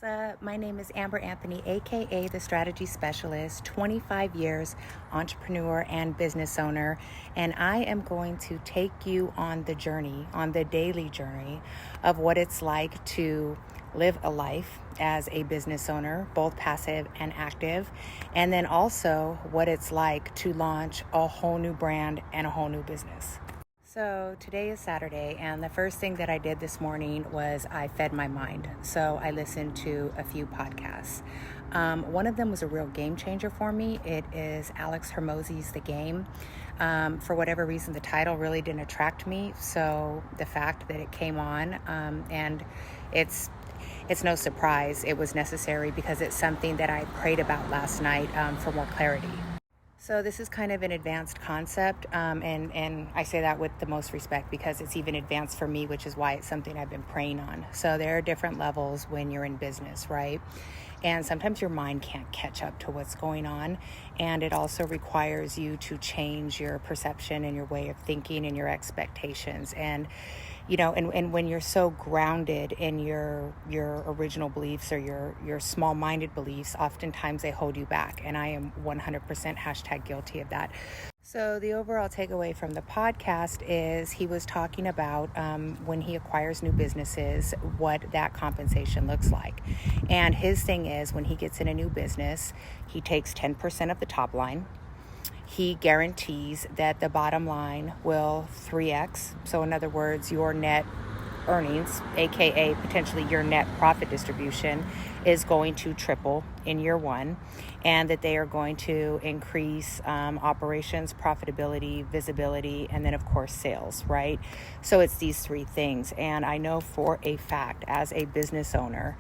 My name is Amber Anthony, aka the Strategy Specialist, 25 years entrepreneur and business owner, and I am going to take you on the journey, on the daily journey of what it's like to live a life as a business owner, both passive and active, and then also what it's like to launch a whole new brand and a whole new business. So today is Saturday, and the first thing that I did this morning was I fed my mind. So I listened to a few podcasts. One of them was a real game changer for me. It is Alex Hormozi's The Game. For whatever reason, the title really didn't attract me. So the fact that it came on, and it's no surprise it was necessary because it's something that I prayed about last night for more clarity. So this is kind of an advanced concept, and I say that with the most respect because it's even advanced for me, which is why it's something I've been praying on. So there are different levels when you're in business, right? And sometimes your mind can't catch up to what's going on, and it also requires you to change your perception and your way of thinking and your expectations. And and when you're so grounded in your original beliefs or your small-minded beliefs, oftentimes they hold you back. And I am 100% #guilty of that. So the overall takeaway from the podcast is he was talking about when he acquires new businesses, what that compensation looks like. And his thing is when he gets in a new business, he takes 10% of the top line. He guarantees that the bottom line will 3x. So in other words, your net earnings, aka potentially your net profit distribution, is going to triple in year one, and that they are going to increase operations, profitability, visibility, and then of course sales, right? So it's these three things. And I know for a fact as a business owner,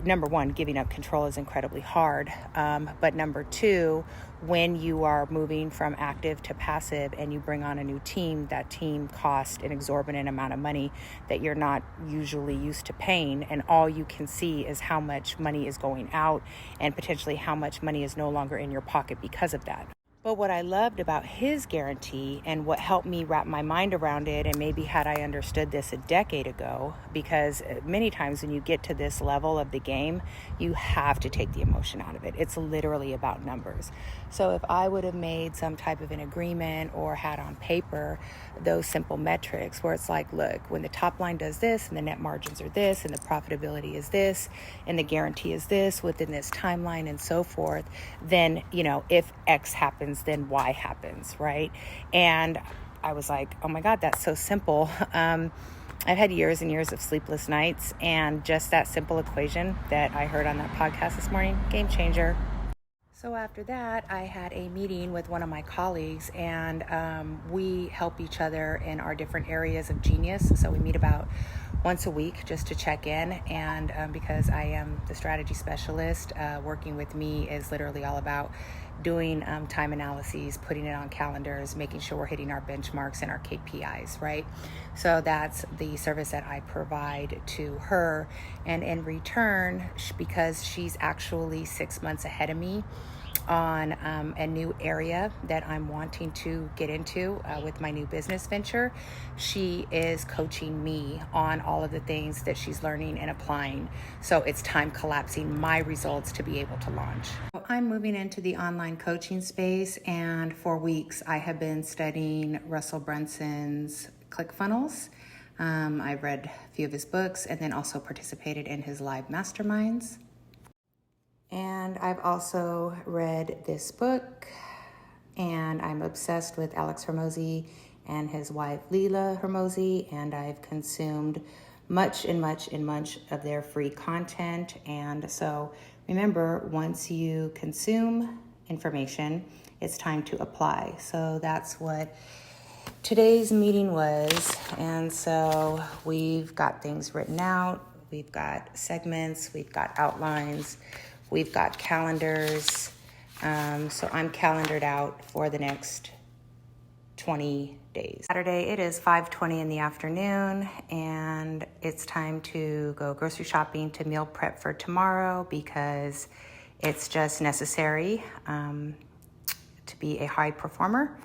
number one, giving up control is incredibly hard. But number two, when you are moving from active to passive and you bring on a new team, that team costs an exorbitant amount of money that you're not usually used to paying. And all you can see is how much money is going out and potentially how much money is no longer in your pocket because of that. But what I loved about his guarantee and what helped me wrap my mind around it, and maybe had I understood this a decade ago, because many times when you get to this level of the game, you have to take the emotion out of it. It's literally about numbers. So if I would have made some type of an agreement or had on paper those simple metrics where it's like, look, when the top line does this and the net margins are this and the profitability is this and the guarantee is this within this timeline and so forth, then, if X happens, then Y happens, right? And I was like, oh my God, that's so simple. I've had years and years of sleepless nights, and just that simple equation that I heard on that podcast this morning, game changer. So after that, I had a meeting with one of my colleagues, and we help each other in our different areas of genius. So we meet about once a week just to check in. And because I am the strategy specialist, working with me is literally all about doing time analyses, putting it on calendars, making sure we're hitting our benchmarks and our KPIs, right? So that's the service that I provide to her. And in return, because she's actually 6 months ahead of me on a new area that I'm wanting to get into with my new business venture, she is coaching me on all of the things that she's learning and applying. So it's time collapsing my results to be able to launch. I'm moving into the online coaching space, and for weeks I have been studying Russell Brunson's ClickFunnels. I've read a few of his books and then also participated in his live masterminds. And I've also read this book, and I'm obsessed with Alex Hormozi and his wife Leila Hormozi, and I've consumed much of their free content. And so remember, once you consume information, it's time to apply. So that's what today's meeting was. And so we've got things written out, we've got segments, we've got outlines, we've got calendars. So I'm calendared out for the next 20 days. Saturday, it is 5:20 in the afternoon, and it's time to go grocery shopping to meal prep for tomorrow because it's just necessary to be a high performer.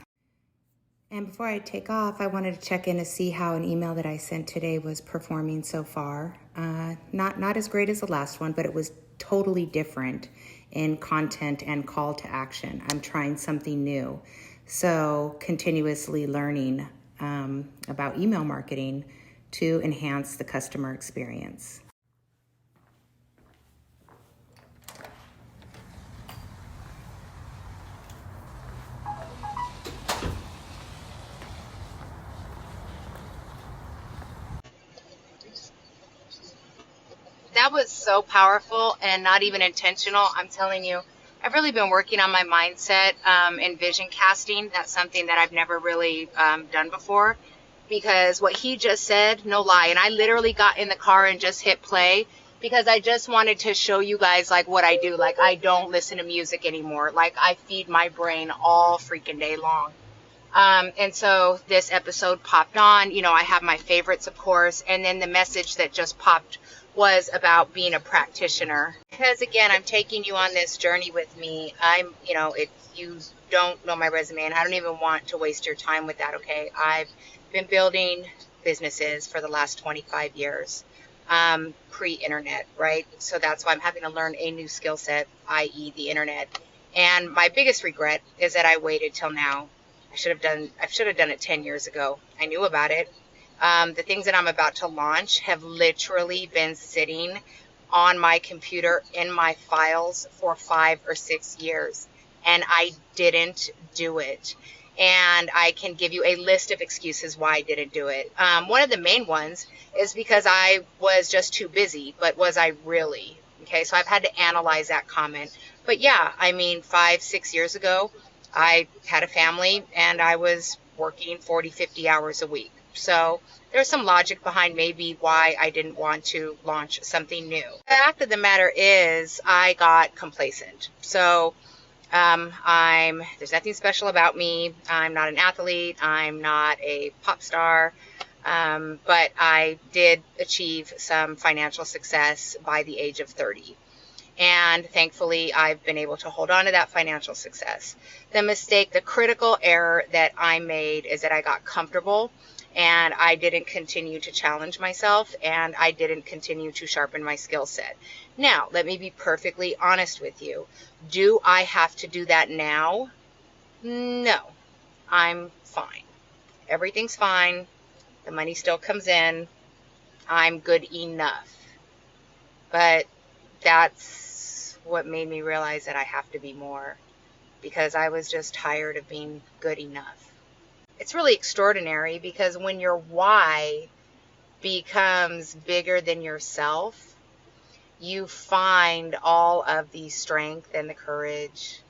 And before I take off, I wanted to check in to see how an email that I sent today was performing so far. Not as great as the last one, but it was totally different in content and call to action. I'm trying something new. So continuously learning about email marketing to enhance the customer experience. That was so powerful and not even intentional. I'm telling you, I've really been working on my mindset and vision casting. That's something that I've never really done before, because what he just said, no lie. And I literally got in the car and just hit play because I just wanted to show you guys like what I do. Like, I don't listen to music anymore. Like, I feed my brain all freaking day long. And so this episode popped on. You know, I have my favorites, of course, and then the message that just popped was about being a practitioner. Because again, I'm taking you on this journey with me. If you don't know my resume, and I don't even want to waste your time with that, okay? I've been building businesses for the last 25 years, pre-internet, right? So that's why I'm having to learn a new skill set, i.e. the internet. And my biggest regret is that I waited till now. I should have done it 10 years ago. I knew about it. The things that I'm about to launch have literally been sitting on my computer in my files for 5 or 6 years, and I didn't do it. And I can give you a list of excuses why I didn't do it. One of the main ones is because I was just too busy, but was I really? Okay, so I've had to analyze that comment. But yeah, I mean, 5, 6 years ago, I had a family and I was working 40, 50 hours a week. So there's some logic behind maybe why I didn't want to launch something new. The fact of the matter is I got complacent. So there's nothing special about me. I'm not an athlete. I'm not a pop star. But I did achieve some financial success by the age of 30. And thankfully, I've been able to hold on to that financial success. The critical error that I made is that I got comfortable and I didn't continue to challenge myself and I didn't continue to sharpen my skill set. Now, let me be perfectly honest with you. Do I have to do that now? No, I'm fine. Everything's fine. The money still comes in. I'm good enough. But that's what made me realize that I have to be more, because I was just tired of being good enough. It's really extraordinary because when your why becomes bigger than yourself, you find all of the strength and the courage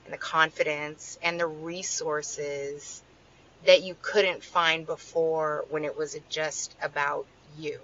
and the confidence and the resources that you couldn't find before when it was just about you.